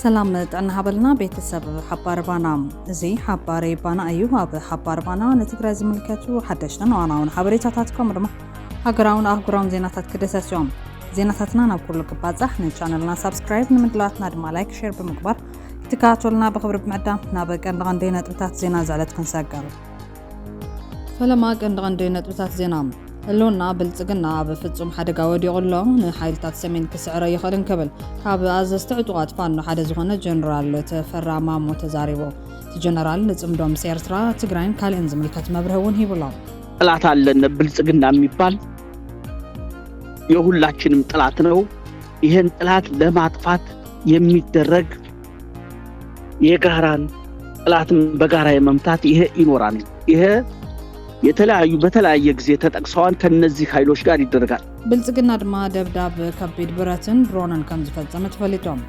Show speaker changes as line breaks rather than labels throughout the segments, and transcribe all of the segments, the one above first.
سلام ጥዕና ሃበልና ቤተሰብ ሓባር ባና እዚ ሓባር ባና እዩ ኣብ ሓባር ባና ንትግራይ ዝምልከቱ ሓደሽትን ዋናውን ሓበሬታታት ድማ ሃገራውን ኣህጉራውን ዜናታት ክደሰስዮም ዜናታትና ናብ ኩሉ ክባጻሕ ንቻነልና ሰብስክራይብ ንምድላትና ድማ ላይክ ሼር ብምግባር ክትከታተሉና ብኽብሪ ብምዕዳም ናብ ቀንዲ ነጥብታት ዜና ዝዕለት ክንሰገር ፈለማ ቀንዲ ነጥብታት ዜና هلونا بلصقنا بفصم حدقا وديقلو نحايلتات سمين كسعر يخلن كبل كاب ازستعطوات فانو حدا زغونه جنرال تفرا مامو تزاريبو جنرال نصمدوم سيرترا تግራይን ካልእን ዝምልከት መብርህውን ሂብሎም
ጥላት አለን ብልጽግና የሚባል የሁላችንም ጥላት ነው ይሄን ጥላት ለማጥፋት የሚደረግ የጋራን ጥላትን በጋራ የመምታት ይሄ ይኖራል ይሄ የተለያዩ በተለያየ ጊዜ ተጠቅሰዋን ከነዚህ ኃይሎች ጋር ይደረጋል
ብልጽግና ድማ ደብዳብ ከቢድ ብረትን ድሮንን ከም ዝፈጸመ ተፈልጦም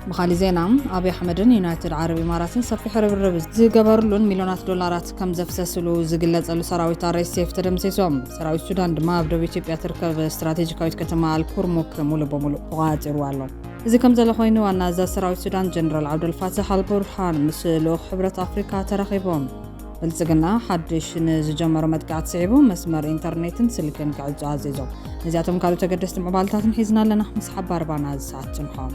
በኻሊ ዜናም አብይ አህመድን ዩናይትድ አረብ ኤሚሬትስን ሰፊ ርብርብ ዝገበሩሉን ሚሊዮናት ዶላራት ከም ዘፍሰስሉ ዝግለጸሉ ሰራዊት አርኤስኤፍ ተደምሲሶም ሰራዊት ሱዳን ድማ ኣብ ደቡብ ኢትዮጵያ ትርከብ ስትራቴጂካዊት ከተማ አልኩርሙክ ሙሉ በሙሉ ተቆጣጢሩ ኣሎ እዚ ከም ዘሎ ኮይኑ ዋና ኣዛዚ ሰራዊት ሱዳን ጀነራል ዓብዱልፋታህ አልቡርሃን ምስ ልኡኽ ሕብረት አፍሪካ ተራኺቦም ብልጽግና ሓድሽ ንዝጀመሩ መጥቃዕቲ ስዒቡ መስመር ኢንተርኔትን ስልክን ክዕጹ ኣዚዞም ነዚኣቶም ካልኦት ተገደስቲ ምዕባለታትን ሒዝና ኣለና ምስ ሓባር ባና ዝሰዓት ፅንሖም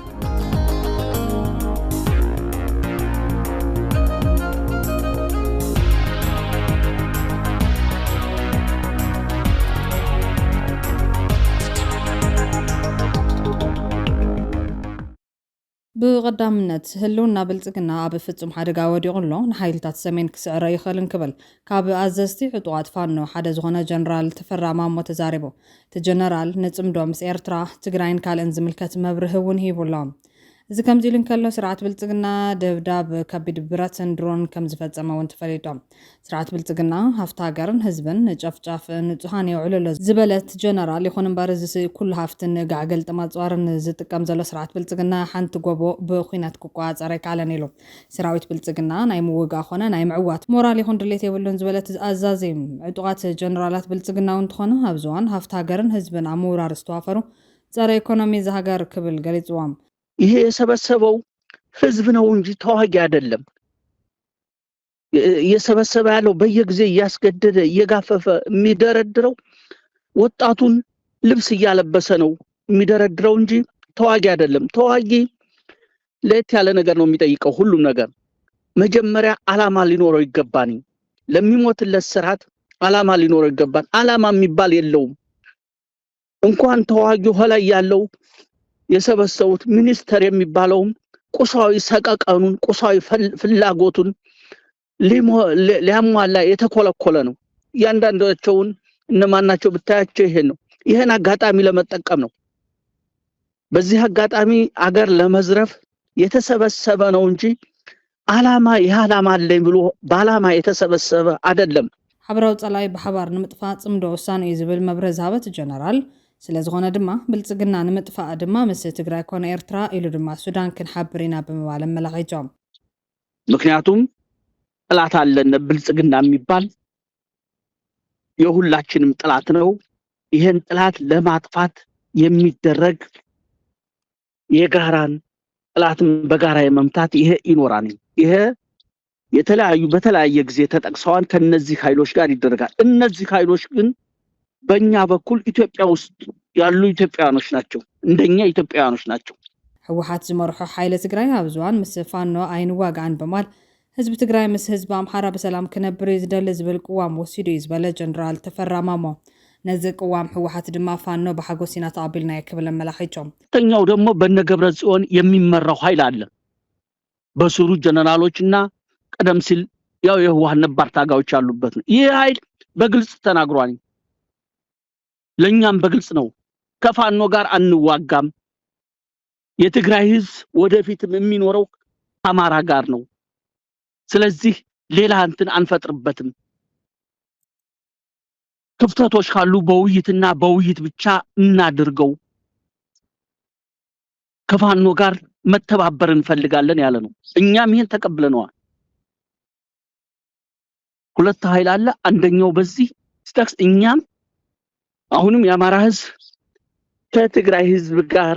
بقدامነት ህልውና ብልጽግና ኣብ ፍጹም ሓደጋ ወዲቑሎ ንሓይልታት ሰሜን ክስዕረ ይኽእልን ክብል ካብ ኣዘዝቲ ዕጡቓት ፋኖ ሓደ ዝኾነ ጀነራል ተፈራ ማሞ ተዛሪቡ እቲ ጀነራል ንጽምዶም ምስ ኤርትራ ትግራይን ካልእን ዝምልከት መብርህ እውን ሂቡሎም እዚ ከምዚ ኢሉ እንከሎ ስርዓት ብልጽግና ደብዳብ ከቢድ ብረትን ድሮን ከም ዝፈጸመ እውን ተፈሊጦም ስርዓት ብልጽግና ሃፍቲ ሃገርን ህዝብን ንጨፍጫፍ ንጹሃን የውዕልሎ ዝበለት ጀነራል ይኹን እምበር እዚ ኩሉ ሃፍትን ጋዕገል ጥማጽዋርን ዝጥቀም ዘሎ ስርዓት ብልጽግና ሓንቲ ጎቦ ብኹናት ክቋጸር ኣይከኣለን ኢሉ ሰራዊት ብልጽግና ናይ ምውጋእ ኾነ ናይ ምዕዋት ሞራል ይኹን ድሌት የብሉን ዝበለት ኣዛዚ ዕጡቓት ጀነራላት ብልጽግና እንትኾኑ ኣብ ዝዋን ሃፍቲ ሃገርን ህዝብን ኣብ ምውራር ዝተዋፈሩ ጸረ ኢኮኖሚ ዝሃገር ክብል ገሊጽዎም
ይሄ የሰበሰበው ህዝብ ነው እንጂ ተዋጊ አይደለም የሰበሰበ ያለው በየጊዜ ያስገደደ የጋፈፈ የሚደረድረው ወጣቱን ልብስ ያለበሰ ነው የሚደረድረው እንጂ ተዋጊ አይደለም ተዋጊ ለየት ያለ ነገር ነው የሚጠይቀው ሁሉም ነገር መጀመሪያ አላማ ሊኖረው ይገባል ለሚሞትለት ስርዓት አላማ ሊኖረው ይገባል አላማ የሚባል የለውም እንኳን ተዋጊው ሆላይ ያለው የሰበሰቡት ሚኒስተር የሚባለው ቁሳዊ ሰቀቀኑን ቁሳዊ ፍላጎቱን ሊያሟላ የተኮለኮለ ነው ያንዳንዳቸውን እነማናቸው ብታያቸው ይሄ ነው ይሄን አጋጣሚ ለመጠቀም ነው በዚህ አጋጣሚ አገር ለመዝረፍ የተሰበሰበ ነው እንጂ አላማ ያላማ አለኝ ብሎ ባላማ የተሰበሰበ አይደለም
ሓብራው ጸላይ በሓባር ንምጥፋእ ጽምዶ ውሳኔ ዝብል መብረህ ዝሃበት ጀነራል ስለዝኾነ ድማ ብልጽግና ንምጥፋእ ድማ ምስ ትግራይ ኮነ ኤርትራ ኢሉ ድማ ሱዳን ክንሓብሪና ብምባል መላኺቶም
ምክንያቱም ጥላት አለን ብልጽግና የሚባል የሁላችንም ጥላት ነው ይሄን ጥላት ለማጥፋት የሚደረግ የጋራን ጥላትን በጋራ የመምታት ይሄ ይኖራል ይሄ የተለያዩ በተለያየ ጊዜ ተጠቅሰዋን ከነዚህ ኃይሎች ጋር ይደረጋል እነዚህ ኃይሎች ግን በእኛ በኩል ኢትዮጵያ ውስጥ ያሉ ኢትዮጵያኖች ናቸው እንደኛ ኢትዮጵያኖች ናቸው
ህወሓት ዝመርሑ ኃይለ ትግራይ ኣብ ዝዋን ምስ ፋኖ ኣይንዋጋን በማል ህዝብ ትግራይ ምስ ህዝብ ኣምሓራ በሰላም ክነብር ዝደሊ ዝብል ቅዋም ወሲዱ ይዝበለ ጀነራል ተፈራ ማሞ ነዚ ቅዋም ህወሓት ድማ ፋኖ በሓጎሲና ተቀቢልና ይክብል መላኺቶም
ተኛው ደግሞ በነገብረ ጽዮን የሚመራው ኃይል አለ በሱሩ ጀነራሎችና ቀደም ሲል ያው የህወሓት ነባር ታጋዮች ያሉበት ነው ይህ ኃይል በግልጽ ተናግሯል ለኛም በግልጽ ነው ከፋኖ ጋር አንዋጋም የትግራይ ህዝብ ወደፊትም የሚኖረው አማራ ጋር ነው ስለዚህ ሌላ እንትን አንፈጥርበትም ክፍተቶች ካሉ በውይይትና በውይይት ብቻ እናድርገው ከፋኖ ጋር መተባበር እንፈልጋለን ያለ ነው እኛም ይሄን ተቀብለናል ሁለት ኃይል አለ አንደኛው በዚህ ስታክስ እኛም አሁንም የአማራ ህዝብ ከትግራይ ህዝብ ጋር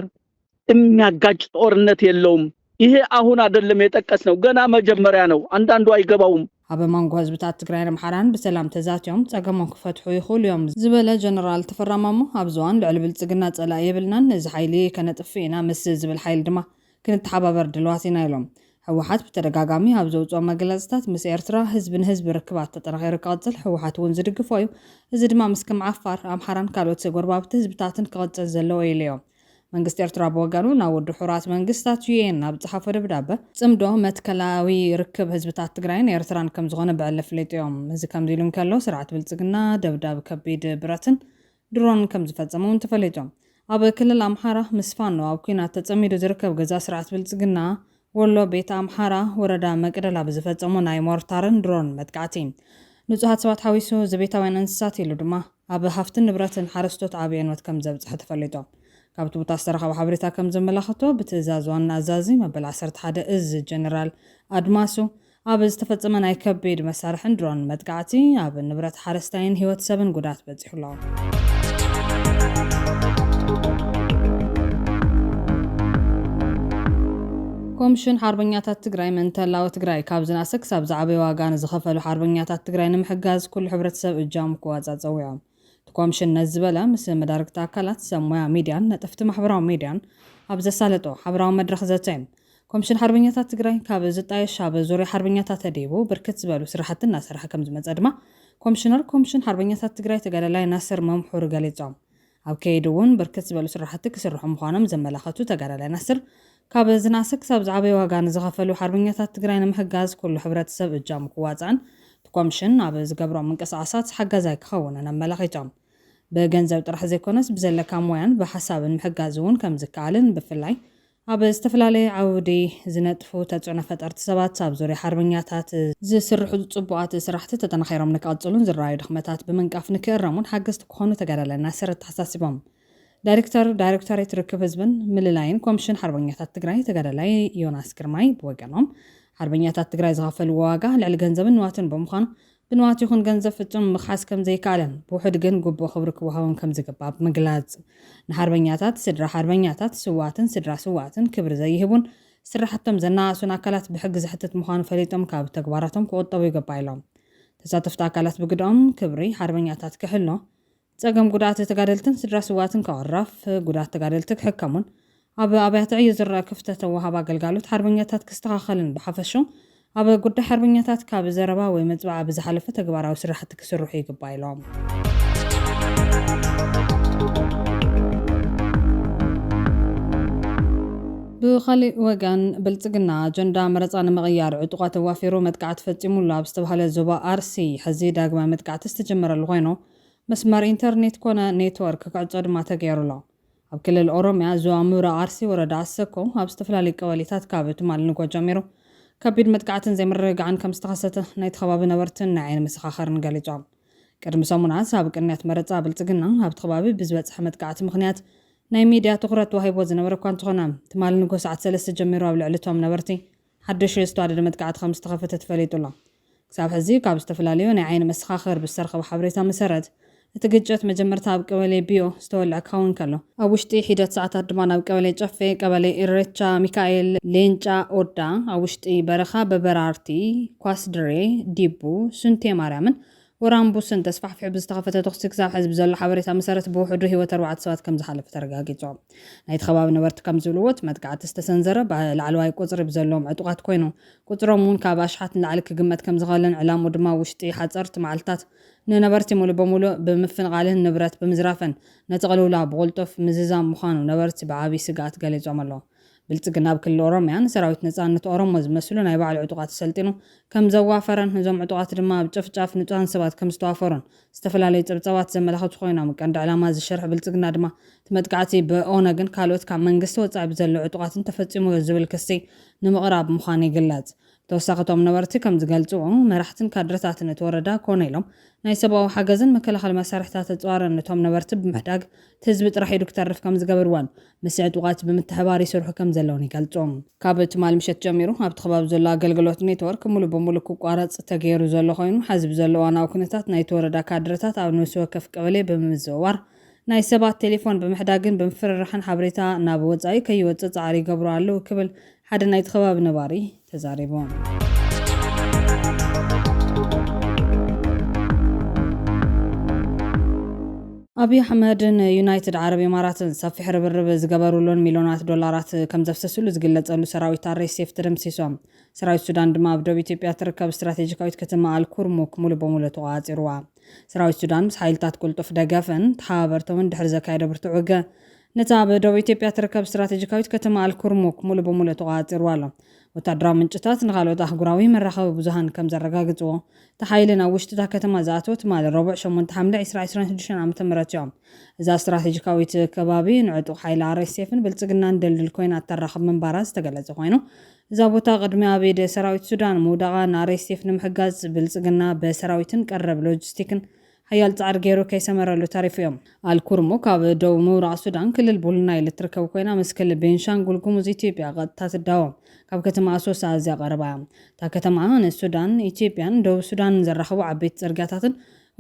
የሚያጋጭ ጦርነት የለውም ይሄ አሁን አይደለም የጠቀስነው ገና መጀመሪያ ነው አንዳንዱ አይገባውም
ኣብ ማንጎ ህዝብታት ትግራይን ኣምሓራን ብሰላም ተዛትዮም ፀገሞም ክፈትሑ ይኽእሉ እዮም ዝበለ ጀነራል ተፈራማሞ ኣብ ዝዋን ልዕሊ ብልፅግና ፀላእ የብልናን እዚ ሓይሊ ከነጥፍ ኢና ምስ ዝብል ሓይሊ ድማ ክንተሓባበር ድልዋት ኢና ኢሎም ሕወሓት ብተደጋጋሚ ኣብ ዘውፅኦም መግለፅታት ምስ ኤርትራ ህዝቢ ንህዝቢ ርክባት ተጠናኺሩ ክቕፅል ሕወሓት እውን ዝድግፎ እዩ እዚ ድማ ምስ ከም ዓፋር ኣምሓራን ካልኦት ጎረባብቲ ህዝብታትን ክቕፅል ዘለዎ ኢሉ እዮም መንግስቲ ኤርትራ በወገኑ ናብ ወዲ ሕቡራት መንግስታት ዩኤን ናብ ዝሓፈ ደብዳቤ ጽምዶ መትከላዊ ርክብ ህዝብታት ትግራይን ኤርትራን ከም ዝኾነ ብዕለፍ ለጥዮም እዚ ከም ኢሉ እንከሎ ስርዓት ብልጽግና ደብዳቤ ከቢድ ብረትን ድሮን ከም ዝፈጸሙን ተፈለጦም ኣብ ክልል ኣምሓራ ምስ ፋኖ ኣብ ኩናት ተጸሚዱ ዝርከብ ገዛ ስርዓት ብልጽግና ወሎ ቤት ኣምሓራ ወረዳ መቅደላ ብዝፈጸሙ ናይ ሞርታርን ድሮን መጥቃዕቲ ንጹሃት ሰባት ሓዊሱ ዘቤታውያን እንስሳት ኢሉ ድማ ኣብ ሃፍትን ንብረትን ሓረስቶት ዓብይ ዕንወት ከም ዘብጽሕ ተፈለጦም ካብቲ ቦታ ዝተረኸበ ሓበሬታ ከም ዘመላኽቶ ብትእዛዝ ዋና ኣዛዚ መበል 11 እዝ ጀነራል ኣድማሱ ኣብ ዝተፈጸመ ናይ ከቢድ መሳርሕን ድሮን መጥቃዕቲ ኣብ ንብረት ሓረስታይን ህይወት ሰብን ጉዳት በፂሑ ኣሎ ኮሚሽን ሓርበኛታት ትግራይ መንተላዊ ትግራይ ካብ ዝናሰ ክሳብ ዝዓበየ ዋጋ ንዝኸፈሉ ሓርበኛታት ትግራይ ንምሕጋዝ ኩሉ ሕብረተሰብ እጃሙ ክዋፃ ፀዊዖም ኮሚሽን ነዝበለ ምስ መዳርግታ አካላት ሰሞያ ሚድያን ነጥፍቲ ማሕበራዊ ሚድያን ኣብ ዘሳለጦ ሓበራዊ መድረኽ ዘተይም ኮሚሽን ሓርበኛታት ትግራይ ካብ ዝጣየሽ ኣብ ዙርያ ሓርበኛታት ተዲቡ ብርክት ዝበሉ ስራሕትን እናሰርሐ ከም ዝመፀ ድማ ኮሚሽነር ኮሚሽን ሓርበኛታት ትግራይ ተጋዳላይ ናስር መምሑር ገሊፆም ኣብ ከይዲ እውን ብርክት ዝበሉ ስራሕቲ ክስርሑ ምዃኖም ዘመላኸቱ ተጋዳላይ ናስር ካብ ዝናሰ ክሳብ ዝዓበየ ዋጋ ንዝኸፈሉ ሓርበኛታት ትግራይ ንምሕጋዝ ኩሉ ሕብረተሰብ እጃሙ ክዋፅዕን ኮሚሽን ኣብ ዝገብሮም ምንቅስቓሳት ሓጋዛይ ክኸውን ኣመላኺቶም በገንዘብ ጥራሕ ዘይኮነስ ብዘለካ ሞያን ብሓሳብን ምሕጋዝ እውን ከም ዝከኣልን ብፍላይ ኣብ ዝተፈላለዩ ዓውዲ ዝነጥፉ ተጽዕኖ ፈጠርቲ ሰባት ኣብ ዙርያ ሓርበኛታት ዝስርሑ ጽቡቓት ስራሕቲ ተጠናኺሮም ንክቕፅሉን ዝረኣዩ ድኽመታት ብምንቃፍ ንክእረሙን ሓገዝቲ ክኾኑ ተጋዳላይና ሰረት ተሓሳሲቦም ዳይሬክተሬት ርክብ ህዝብን ምልላይን ኮሚሽን ሓርበኛታት ትግራይ ተጋዳላይ ዮናስ ግርማይ ብወገኖም ሓርበኛታት ትግራይ ዝኸፈልዎ ዋጋ ልዕሊ ገንዘብን ንዋትን ብምዃኑ ብንዋት ይኹን ገንዘብ ፍጹም ምኽሓስ ከም ዘይከኣለን ብውሕድ ግን ግቡእ ክብሪ ክወሃቦም ከም ዝግባእ ብምግላጽ ንሓርበኛታት ስድራ ሓርበኛታት ስዋትን ስድራ ስዋትን ክብሪ ዘይህቡን ስራሕቶም ዘናኣሱን ኣካላት ብሕጊ ዝሕትት ምዃኑ ፈሊጦም ካብ ተግባራቶም ክቁጠቡ ይግባእ ኢሎም ተሳተፍቲ ኣካላት ብግድኦም ክብሪ ሓርበኛታት ክሕሎ ፀገም ጉዳት ተጋደልትን ስድራ ስዋትን ከቕራፍ ጉዳት ተጋደልቲ ክሕከሙን ኣብ ኣብያተ ዕዮ ዝረአ ክፍተት ወሃብ ኣገልግሎት ሓርበኛታት ክስተኻኸልን ብሓፈሹ ኣብ ጉዳይ ሓርበኛታት ካብ ዘረባ ወይ መጽባዕ ብዝሓለፈ ተግባራዊ ስራሕቲ ክስርሑ ይግባእ ኢሎም ብኻሊእ ወገን ብልጽግና አጀንዳ መረፃ ንምቕያር ዕጡቓት ተዋፊሩ መጥቃዕቲ ፈጺሙሉ ኣብ ዝተባሃለ ዞባ ኣርሲ ሕዚ ዳግማይ መጥቃዕቲ ዝተጀመረሉ ኮይኑ መስመር ኢንተርኔት ኮነ ኔትወርክ ክዕፆ ድማ ተገይሩሎ ኣብ ክልል ኦሮሚያ ዞባ ምብራቕ ኣርሲ ወረዳ ኣሰኮ ኣብ ዝተፈላለዩ ቀበሌታት ካብ ትማል ንጎጃሚሩ ከቢድ መጥቃዕትን ዘይምርግጋዕን ከም ዝተኸሰተ ናይቲ ከባቢ ነበርትን ናይ ዓይኒ መሰኻኸርን ገሊፆም ቅድሚ ሰሙናት ኣብ ቅንያት መረፃ ብልጽግና ኣብቲ ከባቢ ብዝበፅሐ መጥቃዕቲ ምኽንያት ናይ ሚድያ ትኹረት ዋሂቦ ዝነበረ እኳ እንተኾነ ትማል ንጎ ሰዓት 3 ጀሚሩ ኣብ ልዕሊ እቶም ነበርቲ ሓድሽ ዝተዋደደ መጥቃዕቲ ከም ዝተኸፈተ ተፈሊጡ ኣሎ ክሳብ ሕዚ ካብ ዝተፈላለዩ ናይ ዓይኒ መሰኻኸር ብዝተረኸበ ሓበሬታ መሰረት እቲ ግጭት መጀመርታ ኣብ ቀበሌ ቢዮ ዝተወልዐ ክኸውን ከሎ ኣብ ውሽጢ ሂደት ሰዓታት ድማ ናብ ቀበሌ ጨፌ ቀበሌ ኢሬቻ ሚካኤል ሌንጫ ኦዳ ኣብ ውሽጢ በረኻ በበራርቲ ኳስድሬ ዲቡ ሱንቴ ማርያምን ወራምቡስን ተስፋሕፊሑ ብዝተኸፈተ ተኽሲ ክሳብ ሕዝቢ ዘሎ ሓበሬታ መሰረት ብውሕዱ ህይወት 4 ሰባት ከም ዝሓለፈ ተረጋጊፆም ናይቲ ከባቢ ነበርቲ ከም ዝብልዎት መጥቃዕቲ ዝተሰንዘረ ብላዕለዋይ ቁፅሪ ብዘለዎም ዕጡቓት ኮይኑ ቁፅሮም እውን ካብ ኣሽሓት ንላዕሊ ክግመት ከም ዝኽእልን ዕላሙ ድማ ውሽጢ ሓፀርቲ መዓልትታት ንነበርቲ ሙሉእ በሙሉእ ብምፍንቓልን ንብረት ብምዝራፍን ነቲ ቅልውላ ብቁልጡፍ ምዝዛም ምዃኑ ነበርቲ ብዓብዪ ስጋኣት ገሊፆም ኣሎ ብልጽግና ኣብ ክልል ኦሮሚያን ሰራዊት ነፃነት ኦሮሞ ዝመስሉ ናይ ባዕሉ ዕጡቓት ሰልጢኑ ከም ዘዋፈረን እዞም ዕጡቓት ድማ ብጭፍጫፍ ንጹሃን ሰባት ከም ዝተዋፈሩን ዝተፈላለዩ ፀብፀባት ዘመላኽቱ ኮይኖም ቀንዲ ዕላማ ዝሸርሕ ብልጽግና ድማ መጥቃዕቲ ብኦነግን ካልኦት ካብ መንግስቲ ወፃኢ ብዘሎ ዕጡቓትን ተፈፂሙ ዝብል ክሲ ንምቕራብ ምዃኑ ይግለጽ ተወሳኺቶም ነበርቲ ከም ዝገልጽዎ መራሕትን ካድረታትን እትወረዳ ኮነ ኢሎም ናይ ሰብኣዊ ሓገዝን መከላኸሊ መሳርሕታት ተፅዋርን ነቶም ነበርቲ ብምሕዳግ ህዝቢ ጥራሕ ኢዱ ክተርፍ ከም ዝገበርዋን ምስ ዕጡቓት ብምትሕባር ይሰርሑ ከም ዘለውን ይገልጾም ካብ ትማል ምሸት ጀሚሩ ኣብቲ ከባቢ ዘሎ ኣገልግሎት ኔትወርክ ሙሉእ በሙሉእ ክቋረፅ ተገይሩ ዘሎ ኮይኑ ሓዝቢ ዘሎ ዋናዊ ኩነታት ናይቲ ወረዳ ካድረታት ኣብ ነፍሲ ወከፍ ቀበሌ ብምዝውዋር ናይ ሰባት ቴሌፎን ብምሕዳግን ብምፍርራሕን ሓበሬታ ናብ ወፃኢ ከይወፅእ ፃዕሪ ይገብሩ ኣለዉ ክብል ሓደ ናይቲ ከባቢ ነባሪ ተዛሪቦም አብይ አሕመድን ዩናይትድ ዓረብ ኤማራትን ሰፊሕ ርብርብ ዝገበሩሉን ሚሊዮናት ዶላራት ከም ዘፍሰስሉ ዝግለጸሉ ሰራዊት RSF ተደምሲሶም ሰራዊት ሱዳን ድማ ኣብ ደቡብ ኢትዮጵያ ትርከብ ስትራቴጂካዊት ከተማ አልኩርሙክ ሙሉ በሙሉ ተቆጻጽርዋ ሰራዊት ሱዳን ምስ ሓይልታት ቁልጡፍ ደገፍን ተሓባበርቶምን ድሕሪ ዘካየደ ብርቱዕ ውግእ ነታ ኣብ ደቡብ ኢትዮጵያ ትርከብ ስትራቴጂካዊት ከተማ አልኩርሙክ ሙሉ በሙሉ ተቆጻጽርዋ ኣሎ ወታደራዊ ምንጭታት ንኻልኦት ኣህጉራዊ መራኸቢ ብዙሃን ከም ዘረጋግጽዎ ተሓይልን ኣብ ውሽጢ እታ ከተማ ዝኣተወ ትማሊ ረቡዕ 8 ሐምሌ 2026 ዓ.ም እዮም እዛ ስትራቴጂካዊት ከባቢ ንዕጡቕ ሓይሊ RSFን ብልጽግናን ደልድል ኮይና እተራኽብ ምንባራ ዝተገለጸ ኮይኑ እዛ ቦታ ቅድሚ ኣብ ኢድ ሰራዊት ሱዳን ምውዳቓን RSF ንምሕጋዝ ብልጽግና በሰራዊትን ቀረብ ሎጂስቲክን ሓያል ጻዕሪ ገይሩ ከይሰመረሉ ታሪፉ እዮም አልኩርሙክ ኣብ ደቡብ ምብራቕ ሱዳን ክልል ቡልናይ ልትርከብ ኮይና ምስ ክልል ቤንሻንጉል ጉሙዝ ኢትዮጵያ ቀጥታ ትዳወም ካብ ከተማ ኣሶሳ ኣዝያ ቀረባ እታ ከተማ ንሱዳን ኢትዮጵያን ደቡብ ሱዳን ዘራኸቡ ዓበይቲ ጽርግያታትን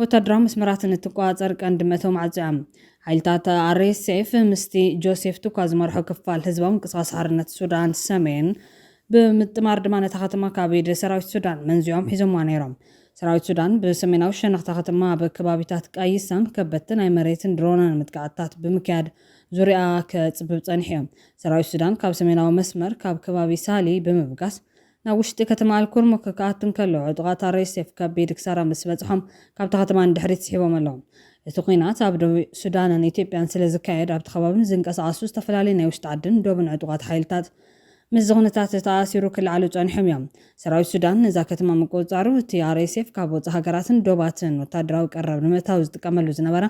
ወታደራዊ መስመራትን እትቆጻጸር ቀንዲ መእተዊ ማዕጾ እያ ሓይልታት RSF ምስቲ ጆሴፍ ቱካ ዝመርሖ ክፋል ህዝባዊ ምንቅስቓስ ሓርነት ሱዳን ሰሜን ብምጥማር ድማ ነታ ከተማ ካብ ኢድ ሰራዊት ሱዳን መንዚኦም ሒዞምዋ ነይሮም ሰራዊት ሱዳን በሰሜናዊ ሸነኽታ ከተማ በከባቢታት ቃይሳን ከበድትን ናይ መሬትን ድሮንን ምጥቃዕታት ብምክያድ ዙርያ ከጽብብ ጸኒሖም ሰራዊት ሱዳን ካብ ሰሜናዊ መስመር ካብ ከባቢ ሳሊ ብምብጋስ ናብ ውሽጢ ከተማ አልኩርሙክ ከኣቱን ከሎ ዕጡቓት RSF ከቢድ ክሳራ ምስ በጽሖም ካብታ ከተማ ንድሕሪት ስሒቦም ኣለዎም እቲ ኩናት ኣብ ደቡብ ሱዳንን ኢትዮጵያን ስለ ዝካየድ ኣብቲ ከባቢን ዝንቀሳቐሱ ዝተፈላለዩ ናይ ውሽጢ ዓድን ደቡብን ዕጡቓት ሓይልታት ምስ ዝኹነታት ተኣሲሩ ክልዓሉ ጸኒሖም እዮም ሰራዊት ሱዳን ነዛ ከተማ ምቁጽጻሩ እቲ RSF ካብ ወፃኢ ሃገራትን ዶባትን ወታደራዊ ቀረብ ንምእታው ዝጥቀመሉ ዝነበረ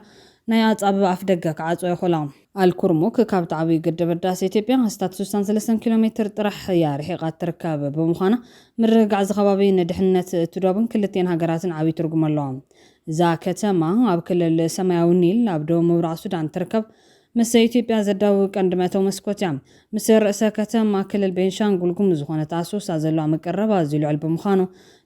ናይ ኣጻብዕ ኣፍ ደገ ክዓጽዮ ይኽእላ አልኩርሙክ ካብ ዓብዪ ግድብ ህዳሴ ኢትዮጵያ ክሳብ 63 ኪሎ ሜትር ጥራሕ እያ ርሒቓ ትርከብ ብምዃና ምርግጋዕ ዝኸባቢ ንድሕንነት እቲ ዶብን ክልቲአን ሃገራትን ዓብዪ ትርጉም ኣለዎ እዛ ከተማ ኣብ ክልል ሰማያዊ ኒል ኣብ ደቡብ ምብራቕ ሱዳን ትርከብ ምስ ኢትዮጵያ ዘዳው ቀንዲ መእተዊ መስኮት እያ ምስ ርእሰ ከተማ ክልል ቤንሻንጉል ጉሙዝ ዝኾነት ኣሶሳ ዘለዋ መቀረባ ኣዝዩ ልዑል ብምዃኑ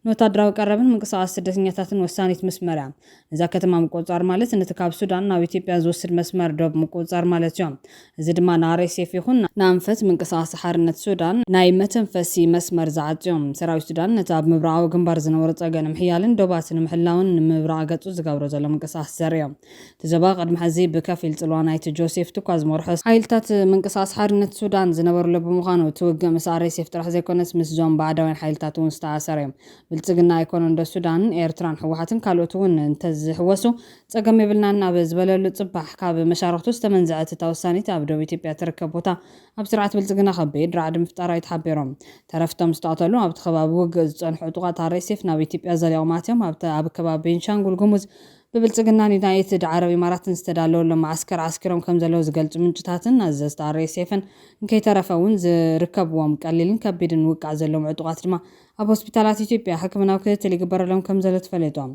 ንወታደራዊ ቀረብን ምንቅስቓስ ስደተኛታትን ወሳኒት መስመር እያ እዛ ከተማ ምቁጽጻር ማለት ነቲ ካብ ሱዳን ናብ ኢትዮጵያ ዝወስድ መስመር ዶብ ምቁጽጻር ማለት እዩ እዚ ድማ ንRSF ይኹን ንኣንፈት ምንቅስቓስ ሓርነት ሱዳን ናይ መተንፈሲ መስመር ዝዓጽዮም ሰራዊት ሱዳን ነቲ ኣብ ምብራቓዊ ግንባር ዝነበረ ፀገም ምሕያልን ዶባትን ንምሕላውን ንምብራቕ ገጹ ዝገብሮ ዘሎ ምንቅስቓስ ዘርእዮም እቲ ዞባ ቅድሚ ሕዚ ብከፊል ጽልዋ ናይቲ ጆሴፍ ቱካ ዝመርሖ ሓይልታት ምንቅስቓስ ሓርነት ሱዳን ዝነበሩሉ ብምዃኑ እቲ ውግእ ምስ RSF ጥራሕ ዘይኮነስ ምስ ዞም ባዕዳውያን ሓይልታት እውን ዝተኣሰረ እዮም ብልጽግና ኣይኮነ እንደ ሱዳን ኤርትራን ሕወሓትን ካልኦት እውን እንተዝሕወሱ ፀገም የብልናን ኣብ ዝበለሉ ጽባሕ ካብ መሻርክቱ ዝተመንዝዐት እታ ውሳኒት ኣብ ደቡብ ኢትዮጵያ ትርከብ ቦታ ኣብ ስርዓት ብልጽግና ከቢድ ራዕዲ ምፍጣራ ይተሓቢሮም ተረፍቶም ዝተኣተሉ ኣብቲ ከባቢ ውግእ ዝጸንሑ ዕጡቓት RSF ናብ ኢትዮጵያ ዘልኦም ኣትዮም ኣብ ከባቢ ቤንሻንጉል ጉሙዝ ብብልጽግና ዩናይትድ ዓረብ ኤማራትን ዝተዳለወሎም ማዕስከር ዓስኪሮም ከም ዘለዉ ዝገልጹ ምንጭታትን ኣዘዝቲ RSFን ንከይተረፈውን ዝርከብዎም ቀሊልን ከቢድን ውቃዕ ዘለዎም ዕጡቓት ድማ ኣብ ሆስፒታላት ኢትዮጵያ ሕክምናዊ ክትትል ይግበረሎም ከም ዘሎ ተፈሊጦም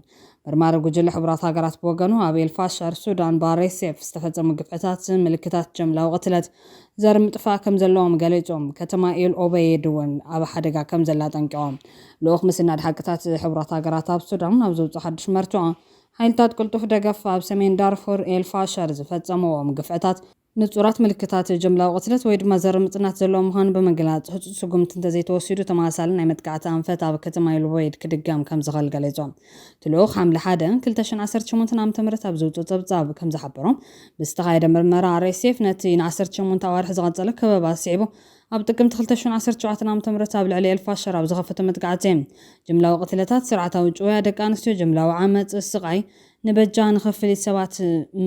መርማሪ ጉጅለ ሕቡራት ሃገራት ብወገኑ ኣብ ኤልፋሻር ሱዳን ብRSF ዝተፈጸሙ ግፍዕታት ምልክታት ጀምላዊ ቅትለት ዘርኢ ምጥፋእ ከም ዘለዎም ገሊጾም ከተማ ኤል ኦበይድ እውን ኣብ ሓደጋ ከም ዘላ ጠንቂቖም ልኡኽ ምስናድ ሓቅታት ሕቡራት ሃገራት ኣብ ሱዳን ኣብ ዘውፅእ ሓድሽ መርትዖ ሓይልታት ቁልጡፍ ደገፍ ኣብ ሰሜን ዳርፉር ኤልፋሻር ዝፈጸምዎም ግፍዕታት ንጹራት ምልክታት ጀምላዊ ቅትለት ወይ ድማ ዘርኢ ምጽናት ዘለዎም ምዃኑ ብምግላጽ ህጹጽ ስጉምቲ እንተዘይተወሲዱ ተመሳሳሊ ናይ መጥቃዕቲ ኣንፈት ኣብ ከተማ ኤልወይድ ክድገም ከም ዝኽእል ገሊጾም ትልኡኽ ሐምሌ 1 2018 ዓ.ም ኣብ ዘውፅእ ጸብጻብ ከም ዝሓበሮም ብዝተኻየደ ምርመራ RSF ነቲ ን18 ኣዋርሒ ዝቐጸለ ከበባ ኣስዒቡ ኣብ ጥቅምቲ 2017 ዓ.ም ኣብ ልዕሊ ኤልፋሻር ኣብ ዝኸፈተ መጥቃዕቲ ጅምላዊ ቅትለታት ስርዓታዊ ጭውያ ደቂ ኣንስትዮ ጅምላዊ ዓመፅ ስቃይ ንበጃ ንኸፍሊት ሰባት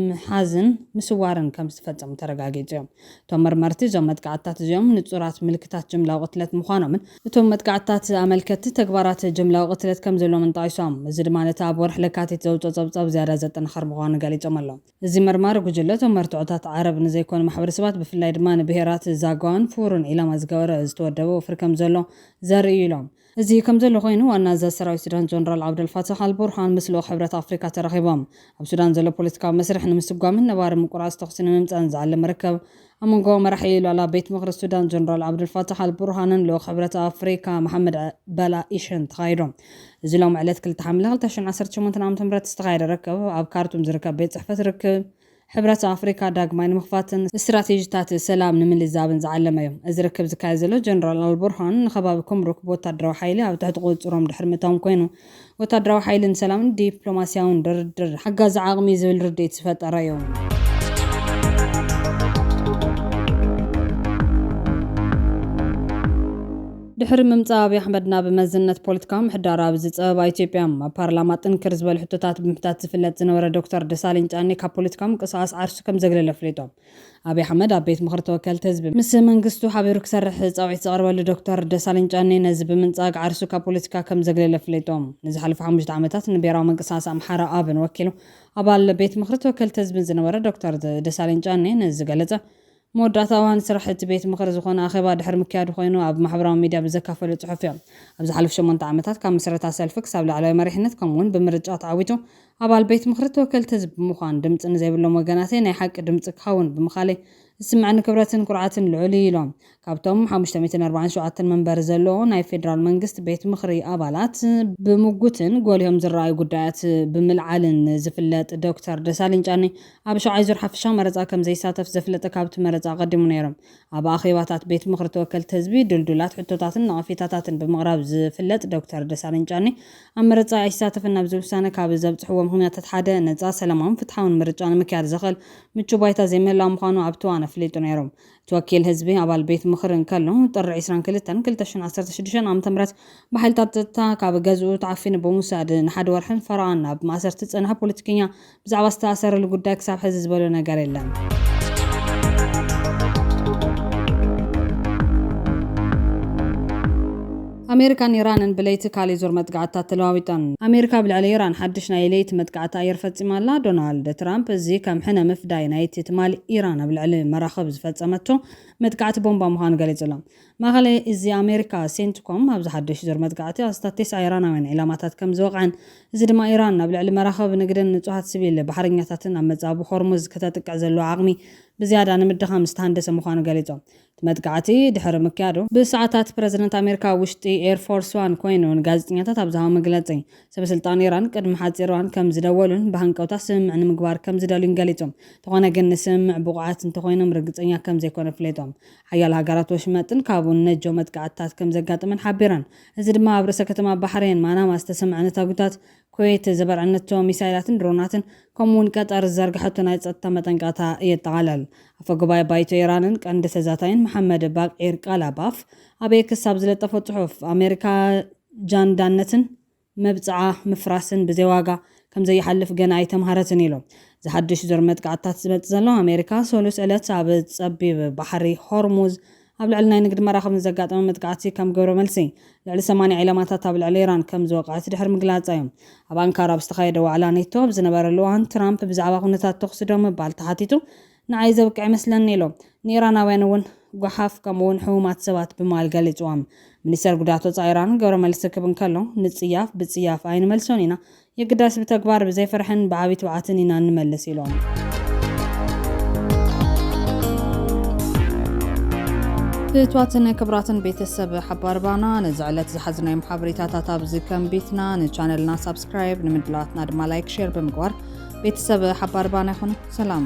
ምሓዝን ምስዋርን ከም ዝተፈጸሙ ተረጋጊጹ እዮም እቶም መርመርቲ እዞም መጥቃዕትታት እዚኦም ንጹራት ምልክታት ጅምላዊ ቅትለት ምዃኖምን እቶም መጥቃዕትታት ኣመልከቲ ተግባራት ጅምላዊ ቅትለት ከም ዘለዎም ጠቂሶም እዚ ድማ ነቲ ኣብ ወርሒ ለካቲት ዘውፅእ ጸብጻብ ዝያዳ ዘጠናኽር ምዃኑ ገሊጾም ኣለው እዚ መርማሪ ጉጅለ እቶም መርትዖታት ዓረብ ንዘይኮኑ ማሕበረሰባት ብፍላይ ድማ ንብሄራት ዛጓን ፉሩን ኢላማ ዝገበረ ዝተወደበ ወፍሪ ከም ዘሎ ዘርኢ ኢሎም እዚ ከም ዘሎ ኮይኑ ዋና ኣዛዚ ሰራዊት ሱዳን ጀነራል ዓብደልፋታሕ አልቡርሃን ምስ ልኡኽ ሕብረት ኣፍሪካ ተራኺቦም ኣብ ሱዳን ዘሎ ፖለቲካዊ መስርሕ ንምስጓምን ነባሪ ምቁራጽ ተኽሲ ንምምፃን ዝዓለመ መርከብ ኣብ መንጎ መራሒ ላላ ቤት ምክሪ ሱዳን ጀነራል ዓብደልፋታሕ አልቡርሃንን ልኡኽ ሕብረት ኣፍሪካ መሐመድ በላኢሽን ተኻይዶም እዚ ሎም ዕለት 2 ሐምሌ 2018 ዓ.ም ዝተኻየደ ርክብ ኣብ ካርቱም ዝርከብ ቤት ጽሕፈት ርክብ ሕብረት ኣፍሪካ ዳግማይ ንምኽፋትን استراتيجيታት ሰላም ንምልዛብን ዝዓለመ እዮም። እዚ ርክብ ዝካየድ ዘሎ ጀነራል አልቡርሃን ንኸባቢ ኩምሩክ ወታደራዊ ሓይሊ ኣብ ትሕቲ ቁፅሮም ድሕሪ ምእታዎም ኮይኑ ወታደራዊ ሓይልን ሰላምን ዲፕሎማስያውን ድርድር ሓጋዝ ዓቕሚ ዝብል ርድኢት ዝፈጠረ እዮም። ድሕሪ ምምፃእ አብይ ኣሕመድ ናብ መዝነት ፖለቲካዊ ምሕዳር ኣብ ዝፀበባ ኢትዮጵያ ኣብ ፓርላማ ጥንክር ዝበሉ ሕቶታት ብምሕታት ዝፍለጥ ዝነበረ ዶክተር ደሳለኝ ጫኔ ካብ ፖለቲካዊ ምንቅስቃስ ዓርሱ ከም ዘግለለ ኣፍሊጦም። አብይ ኣሕመድ ኣብ ቤት ምክሪ ተወከልቲ ህዝቢ ምስ መንግስቱ ሓቢሩ ክሰርሕ ፀውዒት ዝቐርበሉ ዶክተር ደሳለኝ ጫኔ ነዚ ብምንፃግ ዓርሱ ካብ ፖለቲካ ከም ዘግለለ ኣፍሊጦም። ንዝሓለፉ 5 ዓመታት ንብሔራዊ ምንቅስቃስ ኣምሓራ ኣብን ወኪሉ ኣባል ቤት ምክሪ ተወከልቲ ህዝቢ ዝነበረ ዶክተር ደሳለኝ ጫኔ ነዚ ገለጸ። መወዳእታ እዋን ስራሕቲ ቤት ምክሪ ዝኾነ ኣኼባ ድሕሪ ምክያዱ ኮይኑ ኣብ ማሕበራዊ ሚድያ ብዘካፈሉ ጽሑፍ እዮም። ኣብ ዝሓለፉ 8 ዓመታት ካብ መሰረታ ሰልፊ ክሳብ ላዕለዋይ መሪሕነት ከምኡውን ብምርጫ ተዓዊቱ ኣባል ቤት ምክሪ ተወከልቲ ህዝቢ ብምዃን ድምፂ ንዘይብሎም ወገናተይ ናይ ሓቂ ድምፂ ክኸውን ብምኻለይ ዝስምዐኒ ክብረትን ኩርዓትን ልዑል ኢሎም። ካብቶም 547 መንበር ዘለዎ ናይ ፌደራል መንግስት ቤት ምክሪ ኣባላት ብምጉትን ጎልዮም ዝረኣዩ ጉዳያት ብምልዓልን ዝፍለጥ ዶክተር ደሳለኝ ጫኔ ኣብ 7 ዙር ሓፈሻ መረፃ ከም ዘይሳተፍ ዘፍለጠ ካብቲ መረፃ ቀዲሙ ነይሮም። ኣብ ኣኼባታት ቤት ምክሪ ተወከልቲ ህዝቢ ድልዱላት ሕቶታትን ነቐፌታታትን ብምቕራብ ዝፍለጥ ዶክተር ደሳለኝ ጫኔ ኣብ መረፃ ኣይሳተፍን ናብ ዝውሳነ ካብ ዘብፅሕዎ ምክንያታት ሓደ ነፃ ሰላማውን ፍትሓውን ምርጫ ንምክያድ ዝኽእል ምቹ ባይታ ዘይምህላው ምዃኑ ኣብቲ እዋን ኣፍሊጡ ነይሮም። ተወኪል ህዝቢ ኣባል ቤት ምክሪ እንከሎ ጥሪ 22 2016 ዓ.ም ብሓይልታት ፀጥታ ካብ ገዝኡ ተዓፊኑ ብምውሳድ ንሓደ ወርሕን ፈርቓን ናብ ማእሰርቲ ዝፀንሐ ፖለቲከኛ ብዛዕባ ዝተኣሰረሉ ጉዳይ ክሳብ ሕዚ ዝበሎ ነገር የለን። ኣሜሪካን ኢራንን ብለይቲ ካሊእ ዙር መጥቃዕትታት ተለዋዊጠን። ኣሜሪካ ብልዕሊ ኢራን ሓድሽ ናይ ለይቲ መጥቃዕቲ ኣየር ፈፂማላ። ዶናልድ ትራምፕ እዚ ከም ሕነ ምፍዳይ ናይቲ ትማሊ ኢራን ኣብ ልዕሊ መራኸብ ዝፈፀመቶ መጥቃዕቲ ቦምባ ምዃኑ ገሊጹሎም። ማእኸል እዚ ኣሜሪካ ሴንትኮም ኣብ ዝሓድሽ ዙር መጥቃዕቲ ኣስታት 9 ኢራናውያን ዒላማታት ከም ዝወቕዐን እዚ ድማ ኢራን ኣብ ልዕሊ መራኸብ ንግድን ንጹሃት ሲቪል ባሕረኛታትን ኣብ መጻብ ሆርሙዝ ከተጥቅዕ ዘለዎ ዓቕሚ ብዝያዳ ንምድኻም ዝተሃንደሰ ምዃኑ ገሊጾም። መጥቃዕቲ ድሕሪ ምክያዱ ብሰዓታት ፕረዚደንት ኣሜሪካ ውሽጢ ኤርፎርስ ዋን ኮይኑ ንጋዜጠኛታት ኣብ ዝሃቦ መግለፂ ሰበስልጣን ኢራን ቅድሚ ሓፂር እዋን ከም ዝደወሉን ብሃንቀውታ ስምምዕ ንምግባር ከም ዝደልዩን ገሊጾም። ተኾነ ግን ንስምምዕ ብቑዓት እንተኾይኖም ርግፀኛ ከም ዘይኮነ ፍለጦም። ሓያል ሃገራት ወሽመጥን ካብኡ ነጆ መጥቃዕትታት ከም ዘጋጥመን ሓቢረን። እዚ ድማ ኣብ ርእሰ ከተማ ባሕሬን ማናማ ዝተሰምዐ ነታጉታት ኩዌት ዘበርዐነቶ ሚሳይላትን ድሮናትን ከምኡውን ቀጠር ዘርግሐቶ ናይ ፀጥታ መጠንቃቕታ የጠቓልል። ኣፈ ጉባኤ ባይቶ ኢራንን ቀንዲ ተዛታይን መሐመድ ባቂር ቃላባፍ ኣብ ኤክስ ኣብ ዝለጠፎ ጽሑፍ ኣሜሪካ ጃንዳነትን መብፅዓ ምፍራስን ብዘይዋጋ ከም ዘይሓልፍ ገና ኣይተምሃረትን ኢሎም። ዝሓድሽ ዙር መጥቃዕትታት ዝመጽእ ዘሎ ኣሜሪካ ሰሉስ ዕለት ኣብ ፀቢብ ባሕሪ ሆርሙዝ ኣብ ልዕሊ ናይ ንግዲ መራኸብ ዘጋጠመ መጥቃዕቲ ከም ገብረ መልሲ ልዕሊ 80 ዒላማታት ኣብ ልዕሊ ኢራን ከም ዝወቕዐት ድሕሪ ምግላጽ እዮም። ኣብ ኣንካራ ዝተኻየደ ዋዕላ ኔቶ ኣብ ዝነበረሉ እዋን ትራምፕ ብዛዕባ ኩነታት ተኹሲ ዶ ምባል ተሓቲቱ ንዓይ ዘብቅዕ ይመስለኒ ኢሎም። ንኢራናውያን እውን ጓሓፍ ከምኡውን ሕሙማት ሰባት ብምባል ገሊፆም። ሚኒስተር ጉዳያት ወፃኢ ኢራን ገብረ መልሲ ክብል ከሎ ንፅያፍ ብፅያፍ ኣይንመልሶን ኢና የግዳስ ብተግባር ብዘይፍርሕን ብዓብይ ትብዓትን ኢና እንመልስ ኢሎም። ብትዋትን ክብራትን ቤተሰብ ሓባር ባና ንዝዕለት ዝሓዝናዮም ሓበሬታታት ኣብዚ ከም ቤትና ንቻነልና ሳብስክራይብ ንምድላዋትና ድማ ላይክ ሼር ብምግባር ቤተሰብ ሓባር ባና ይኹኑ። ሰላም